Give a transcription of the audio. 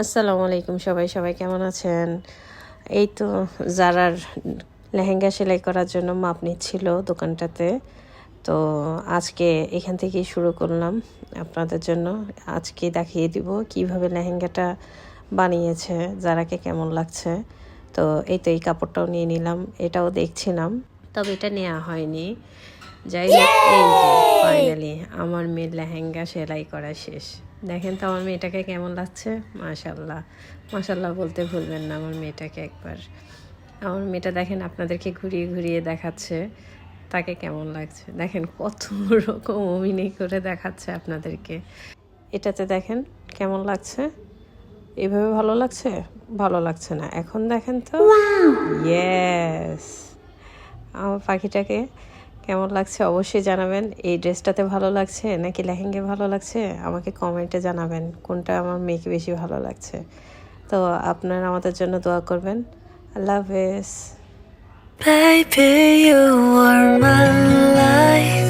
আসসালামু আলাইকুম সবাই কেমন আছেন? এই তো জারার লেহেঙ্গা সেলাই করার জন্য মাপ নিচ্ছিল দোকানটাতে। তো আজকে এখান থেকেই শুরু করলাম আপনাদের জন্য। আজকে দেখিয়ে দিব কিভাবে লেহেঙ্গাটা বানিয়েছে, জারাকে কেমন লাগছে। তো এই তো এই কাপড়টাও নিয়ে নিলাম, এটাও দেখছিলাম, তবে এটা নেওয়া হয়নি। যাই হোক, এই যে ফাইনালি আমার মেয়ের লেহেঙ্গা সেলাই করা শেষ। দেখেন তো আমার মেয়েটাকে কেমন লাগছে। মাশাল্লাহ মাশাল্লাহ বলতে ভুলবেন না আমার মেয়েটাকে একবার। আমার মেয়েটা দেখেন আপনাদেরকে ঘুরিয়ে ঘুরিয়ে দেখাচ্ছে তাকে কেমন লাগছে। দেখেন কত রকম অভিনয় করে দেখাচ্ছে আপনাদেরকে। এটাতে দেখেন কেমন লাগছে। এভাবে ভালো লাগছে? ভালো লাগছে না। এখন দেখেন তো, ইয়েস, আমার পাখিটাকে কেমন লাগছে অবশ্যই জানাবেন। এই ড্রেসটাতে ভালো লাগছে নাকি লেহেঙ্গা ভালো লাগছে আমাকে কমেন্টে জানাবেন কোনটা আমার মেয়েকে বেশি ভালো লাগছে। তো আপনারা আমাদের জন্য দোয়া করবেন। আল্লাহ হাফেজ। Baby, you are my life.